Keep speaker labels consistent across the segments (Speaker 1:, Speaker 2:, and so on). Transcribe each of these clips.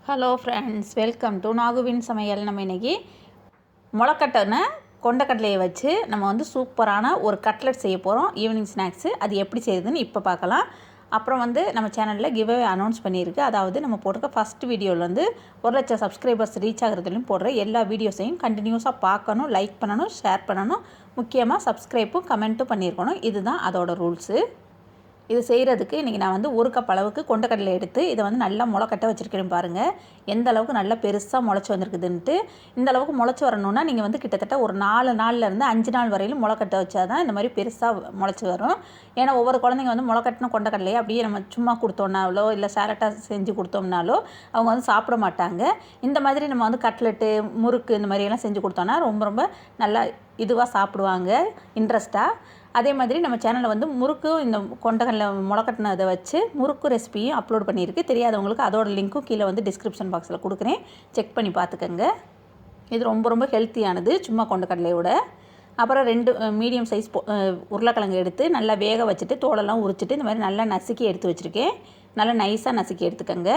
Speaker 1: Hello friends, welcome to நாகுவின் சமையல். நம்ம இன்றைக்கி முளைக்கட்டின கொண்டக்கடலையை வச்சு நம்ம வந்து சூப்பரான ஒரு கட்லெட் செய்ய போகிறோம். Evening snacks. அது எப்படி செய்யுதுன்னு இப்போ பார்க்கலாம். அப்புறம் வந்து நம்ம சேனலில் கிவ்அவே அனௌன்ஸ் பண்ணியிருக்கு. அதாவது நம்ம போட்டிருக்க ஃபஸ்ட் வீடியோவில் வந்து 1,00,000 சப்ஸ்கிரைபர்ஸ் ரீச் ஆகிறதுலையும் போடுற எல்லா வீடியோஸையும் கண்டினியூஸாக பார்க்கணும், லைக் பண்ணணும், ஷேர் பண்ணணும். முக்கியமாக சப்ஸ்கிரைப்பும் கமெண்ட்டும் பண்ணியிருக்கணும். இதுதான் அதோட ரூல்ஸு. இது செய்கிறதுக்கு இன்றைக்கி நான் வந்து 1 கப் அளவுக்கு கொண்டக்கடலை எடுத்து இதை வந்து நல்லா முளைக்கட்ட வச்சுருக்கேன். பாருங்கள் எந்த அளவுக்கு நல்லா பெருசாக முளைச்சி வந்திருக்குதுன்ட்டு. இந்த அளவுக்கு முளைச்சி வரணுன்னா நீங்கள் வந்து கிட்டத்தட்ட ஒரு 4 நாள்லேருந்து 5 நாள் வரையிலும் முளைக்கட்ட வச்சா தான் இந்த மாதிரி பெருசாக முளைச்சி வரும். ஏன்னா ஒவ்வொரு குழந்தைங்க வந்து முளைக்கட்டின கொண்டக்கடலையை அப்படியே நம்ம சும்மா கொடுத்தோம்னாலோ இல்லை சேலட்டாக செஞ்சு கொடுத்தோம்னாலோ அவங்க வந்து சாப்பிட மாட்டாங்க. இந்த மாதிரி நம்ம வந்து கட்லெட்டு, முறுக்கு இந்த மாதிரியெல்லாம் செஞ்சு கொடுத்தோன்னா ரொம்ப ரொம்ப நல்லா இதுவாக சாப்பிடுவாங்க, இன்ட்ரெஸ்ட்டாக. அதே மாதிரி நம்ம சேனலில் வந்து முறுக்கு, இந்த கொண்டக்கடலை முளைக்கட்டினதை வச்சு முறுக்கு ரெசிபியும் அப்லோட் பண்ணியிருக்கு. தெரியாதவங்களுக்கு அதோட லிங்க்கும் கீழே வந்து டிஸ்கிரிப்ஷன் பாக்ஸில் கொடுக்குறேன், செக் பண்ணி பார்த்துக்கங்க. இது ரொம்ப ரொம்ப ஹெல்த்தியானது சும்மா கொண்டக்கடலையோட. அப்புறம் 2 மீடியம் சைஸ் உருளைக்கிழங்கு எடுத்து நல்லா வேக வச்சுட்டு தோலெல்லாம் உரிச்சிட்டு இந்த மாதிரி நல்லா நசுக்கி எடுத்து வச்சுருக்கேன். நல்லா நைஸாக நசுக்கி எடுத்துக்கங்க.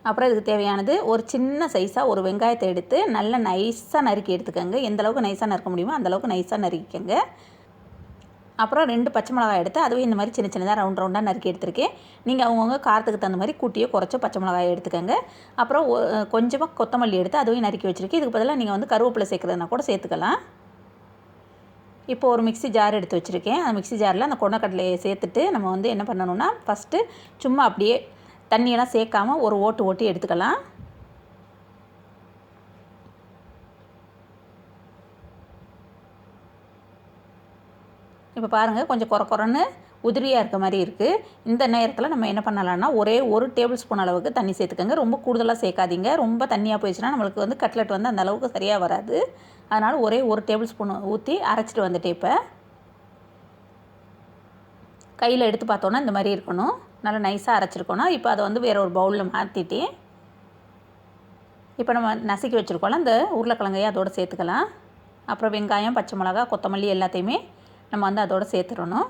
Speaker 1: அப்புறம் இதுக்கு தேவையானது ஒரு சின்ன சைஸாக ஒரு வெங்காயத்தை எடுத்து நல்லா நைஸாக நறுக்கி எடுத்துக்கோங்க. எந்த அளவுக்கு நைஸாக நறுக்க முடியுமோ அந்தளவுக்கு நைஸாக நறுக்கிக்கங்க. அப்புறம் 2 பச்சை மிளகாய் எடுத்து அதுவே இந்த மாதிரி சின்ன சின்னதாக ரவுண்டாக நறுக்கி எடுத்துருக்கேன். நீங்கள் அவங்கவுங்க காரத்துக்கு தகுந்த மாதிரி கூட்டியோ குறைச்சோ பச்சை மிளகாய் எடுத்துக்கோங்க. அப்புறம் கொஞ்சமாக கொத்தமல்லி எடுத்து அதுவே நறுக்கி வச்சுருக்கேன். இதுக்கு பதிலாக நீங்கள் வந்து கருவேப்பிலை சேர்க்குறதுனா கூட சேர்த்துக்கலாம். இப்போ ஒரு மிக்ஸி ஜார் எடுத்து வச்சுருக்கேன். அந்த மிக்ஸி ஜாரில் அந்த கொண்டக்கடலையை சேர்த்துட்டு நம்ம வந்து என்ன பண்ணணும்னா ஃபஸ்ட்டு சும்மா அப்படியே தண்ணியெல்லாம் சேர்க்காமல் ஒரு ஓட்டி எடுத்துக்கலாம். இப்போ பாருங்கள் கொஞ்சம் குறன்னு உதிரியாக இருக்க மாதிரி இருக்குது. இந்த நேரத்தில் நம்ம என்ன பண்ணலாம்னா ஒரே 1 டேபிள் ஸ்பூன் அளவுக்கு தண்ணி சேர்த்துக்கோங்க. ரொம்ப கூடுதலாக சேர்க்காதீங்க. ரொம்ப தண்ணியாக போயிடுச்சுன்னா நம்மளுக்கு வந்து கட்லெட் வந்து அந்த அளவுக்கு சரியாக வராது. அதனால் ஒரே 1 டேபிள் ஸ்பூன் ஊற்றி அரைச்சிட்டு வந்துட்டு இப்போ கையில் எடுத்து பார்த்தோன்னா இந்த மாதிரி இருக்கணும். நல்லா நைஸாக அரைச்சிருக்கணும். இப்போ அதை வந்து வேறு ஒரு பவுலில் மாற்றிட்டு இப்போ நம்ம நசுக்கி வச்சுருக்கோம்ல அந்த உருளைக்கிழங்கையை அதோடு சேர்த்துக்கலாம். அப்புறம் வெங்காயம், பச்சை மிளகா, கொத்தமல்லி எல்லாத்தையுமே நம்ம வந்து அதோடு சேர்த்துடணும்.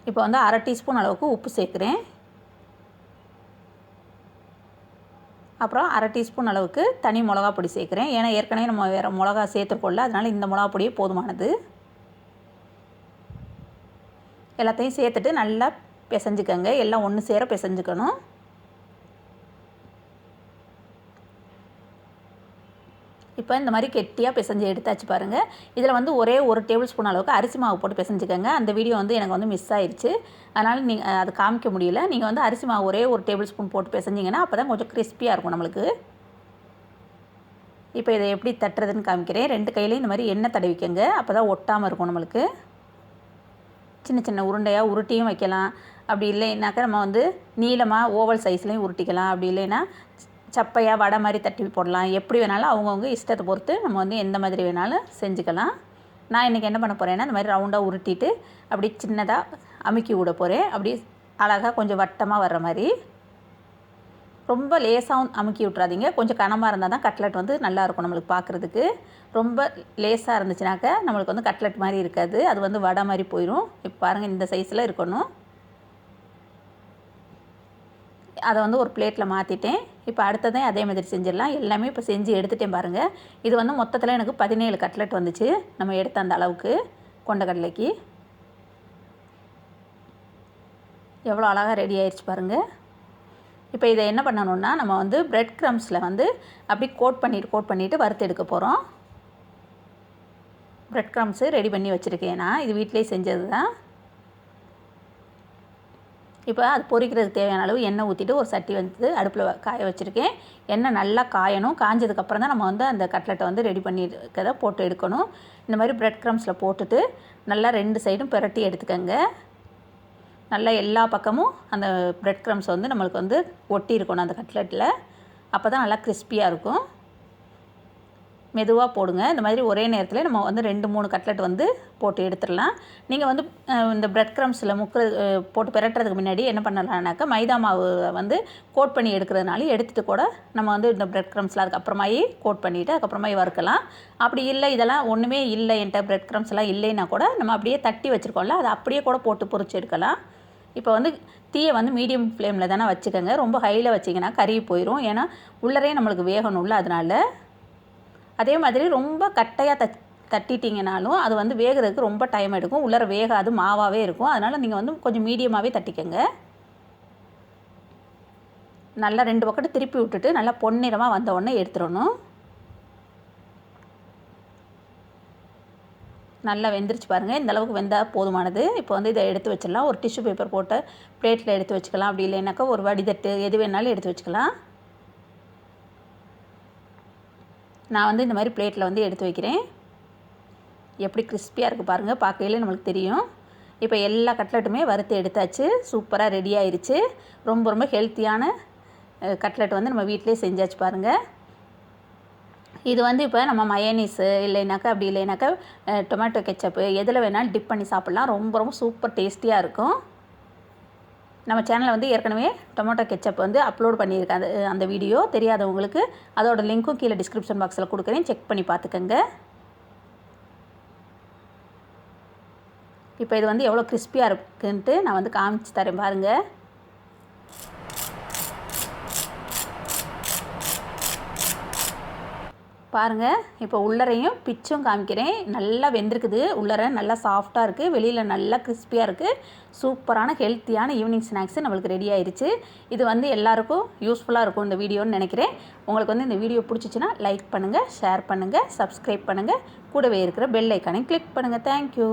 Speaker 1: இப்போ வந்து 1/2 டீஸ்பூன் அளவுக்கு உப்பு சேர்க்குறேன். அப்புறம் 1/2 டீஸ்பூன் அளவுக்கு தனி மிளகா பொடி சேர்க்குறேன். ஏன்னா ஏற்கனவே நம்ம வேறு மிளகா சேர்த்துருக்கோம்ல, அதனால் இந்த மிளகா பொடியே போதுமானது. எல்லாத்தையும் சேர்த்துட்டு நல்லா பிசைஞ்சுக்கோங்க. எல்லாம் ஒன்று சேர பிசைஞ்சுக்கணும். இப்போ இந்த மாதிரி கெட்டியாக பிசைஞ்சு எடுத்தாச்சு பாருங்கள். இதில் வந்து ஒரே 1 டேபிள் ஸ்பூன் அளவுக்கு அரிசி மாவு போட்டு பிசைஞ்சுக்கோங்க. அந்த வீடியோ வந்து எனக்கு வந்து மிஸ் ஆயிடுச்சு, அதனால் நீங்கள் அது காமிக்க முடியல. நீங்கள் வந்து அரிசி மாவு ஒரே 1 டேபிள் ஸ்பூன் போட்டு பிசைஞ்சிங்கன்னா அப்போ தான் கொஞ்சம் கிறிஸ்பியாக இருக்கும் நம்மளுக்கு. இப்போ இதை எப்படி தட்டுறதுன்னு காமிக்கிறேன். 2 கையிலையும் இந்த மாதிரி எண்ணெய் தடவிக்கங்க. அப்போ தான் ஒட்டாமல் இருக்கும் நம்மளுக்கு. சின்ன சின்ன உருண்டையாக உருட்டியும் வைக்கலாம். அப்படி இல்லைன்னாக்கா நம்ம வந்து நீளமாக ஓவல் சைஸ்லேயும் உருட்டிக்கலாம். அப்படி இல்லைன்னா சப்பையாக வடை மாதிரி தட்டி போடலாம். எப்படி வேணாலும் அவங்கவுங்க இஷ்டத்தை பொறுத்து நம்ம வந்து எந்த மாதிரி வேணாலும் செஞ்சுக்கலாம். நான் இன்றைக்கி என்ன பண்ண போகிறேன்னா இந்த மாதிரி ரவுண்டாக உருட்டிட்டு அப்படி சின்னதாக அமுக்கி விட போகிறேன். அப்படி அழகாக கொஞ்சம் வட்டமாக வர்ற மாதிரி. ரொம்ப லேசாகவும் அமுக்கி விட்றாதீங்க. கொஞ்சம் கனமாக இருந்தால் தான் கட்லெட் வந்து நல்லாயிருக்கும் நம்மளுக்கு பார்க்குறதுக்கு. ரொம்ப லேசாக இருந்துச்சுனாக்கா நம்மளுக்கு வந்து கட்லெட் மாதிரி இருக்காது, அது வந்து வடை மாதிரி போயிடும். இப்போ பாருங்கள் இந்த சைஸில் இருக்கணும். அதை வந்து ஒரு பிளேட்டில் மாற்றிட்டேன். இப்போ அடுத்ததையும் அதே மாதிரி செஞ்சிடலாம். எல்லாமே இப்போ செஞ்சு எடுத்துகிட்டேன் பாருங்கள். இது வந்து மொத்தத்தில் எனக்கு 17 கட்லெட் வந்துச்சு நம்ம எடுத்த அந்த அளவுக்கு கொண்டக்கடலைக்கு. எவ்வளோ அழகாக ரெடி ஆயிடுச்சு பாருங்கள். இப்போ இதை என்ன பண்ணணுன்னா நம்ம வந்து பிரெட் க்ரம்ஸில் வந்து அப்படி கோட் பண்ணிவிட்டு வறுத்து எடுக்க போகிறோம். பிரெட் க்ரம்ஸு ரெடி பண்ணி வச்சுருக்கேன் நான். இது வீட்டிலே செஞ்சது தான். இப்போ அது பொரிக்கிறதுக்கு தேவையான அளவு எண்ணெய் ஊற்றிட்டு ஒரு சட்டி வந்து அடுப்பில் காய வச்சுருக்கேன். எண்ணெய் நல்லா காயணும். காஞ்சதுக்கப்புறம் தான் நம்ம வந்து அந்த கட்லெட்டை வந்து ரெடி பண்ணியிருக்கதை போட்டு எடுக்கணும். இந்த மாதிரி பிரெட் க்ரம்ஸில் போட்டுட்டு நல்லா 2 சைடும் பிரட்டி எடுத்துக்கோங்க. நல்லா எல்லா பக்கமும் அந்த பிரெட் க்ரம்ஸ் வந்து நம்மளுக்கு வந்து ஒட்டி இருக்கணும் அந்த கட்லெட்டில். அப்போ தான் நல்லா கிறிஸ்பியாக இருக்கும். மெதுவாக போடுங்க. இந்த மாதிரி ஒரே நேரத்தில் நம்ம வந்து 2-3 கட்லெட் வந்து போட்டு எடுத்துடலாம். நீங்கள் வந்து இந்த பிரெட் க்ரம்ஸில் போட்டு பிரட்டுறதுக்கு முன்னாடி என்ன பண்ணலாம்னாக்கா மைதா மாவு வந்து கோட் பண்ணி எடுக்கிறதுனால எடுத்துகிட்டு கூட நம்ம வந்து இந்த பிரெட் க்ரம்ஸில் அதுக்கப்புறமாயி கோட் பண்ணிவிட்டு அதுக்கப்புறமாயி வறுக்கலாம். அப்படி இல்லை இதெல்லாம் ஒன்றுமே இல்லை என்கிட்ட பிரெட் க்ரம்ஸ் எல்லாம் இல்லைன்னா கூட நம்ம அப்படியே தட்டி வச்சுருக்கோம்ல அதை அப்படியே கூட போட்டு பொரிச்சு எடுக்கலாம். இப்போ வந்து தீயை வந்து மீடியம் ஃப்ளேமில் தானே வச்சுக்கோங்க. ரொம்ப ஹையில் வச்சிங்கன்னா கறி போயிடும். ஏன்னா உள்ளரே நம்மளுக்கு வேகணும்ல, அதனால். அதே மாதிரி ரொம்ப கட்டையாக தட்டிட்டிங்கனாலும் அது வந்து வேகிறதுக்கு ரொம்ப டைம் எடுக்கும். உள்ளர வேகாது, மாவாகவே இருக்கும். அதனால் நீங்கள் வந்து கொஞ்சம் மீடியமாகவே தட்டிக்கங்க. நல்லா 2 பக்கத்து திருப்பி விட்டுட்டு நல்லா பொன்னிறமாக வந்த உடனே எடுத்துடணும். நல்லா வெந்துருச்சு பாருங்கள். இந்த அளவுக்கு வெந்தால் போதுமானது. இப்போ வந்து இதை எடுத்து வச்சிடலாம். ஒரு டிஷ்யூ பேப்பர் போட்டு பிளேட்டில் எடுத்து வச்சுக்கலாம். அப்படி இல்லைனாக்கா ஒரு வடிதட்டு எது வேணாலும் எடுத்து வச்சுக்கலாம். நான் வந்து இந்த மாதிரி பிளேட்டில் வந்து எடுத்து வைக்கிறேன். எப்படி கிறிஸ்பியாக இருக்குது பாருங்கள், பார்க்கையிலே நம்மளுக்கு தெரியும். இப்போ எல்லா கட்லெட்டுமே வறுத்து எடுத்தாச்சு. சூப்பராக ரெடி ஆயிடுச்சு. ரொம்ப ரொம்ப ஹெல்த்தியான கட்லெட் வந்து நம்ம வீட்டிலே செஞ்சாச்சு பாருங்கள். இது வந்து இப்போ நம்ம மயோனீஸு இல்லைனாக்கா அப்படி இல்லைனாக்கா டொமேட்டோ கெச்சப்பு எதில் வேணாலும் டிப் பண்ணி சாப்பிட்லாம். ரொம்ப ரொம்ப சூப்பர் டேஸ்டியாக இருக்கும். நம்ம சேனலில் வந்து ஏற்கனவே டொமேட்டோ கெச்சப் வந்து அப்லோட் பண்ணியிருக்கேன். அந்த வீடியோ தெரியாதவங்களுக்கு அதோட லிங்க்கும் கீழே டிஸ்கிரிப்ஷன் பாக்ஸில் கொடுக்குறேன். செக் பண்ணி பார்த்துக்கங்க. இப்போ இது வந்து எவ்வளோ கிறிஸ்பியாக இருக்குன்ட்டு நான் வந்து காமிச்சு தரேன் பாருங்கள். பாருங்கள், இப்போ உள்ளரையும் பிச்சும் காமிக்கிறேன். நல்லா வெந்திருக்குது. உள்ளர நல்லா சாஃப்டாக இருக்குது, வெளியில் நல்லா கிறிஸ்பியாக இருக்குது. சூப்பரான ஹெல்த்தியான ஈவினிங் ஸ்நாக்ஸு நம்மளுக்கு ரெடி ஆயிடுச்சு. இது வந்து எல்லாருக்கும் யூஸ்ஃபுல்லாக இருக்கும் இந்த வீடியோன்னு நினைக்கிறேன். உங்களுக்கு வந்து இந்த வீடியோ பிடிச்சிச்சின்னா லைக் பண்ணுங்கள், ஷேர் பண்ணுங்கள், சப்ஸ்கிரைப் பண்ணுங்கள். கூடவே இருக்கிற பெல் ஐக்கானையும் கிளிக் பண்ணுங்கள். தேங்க்யூ.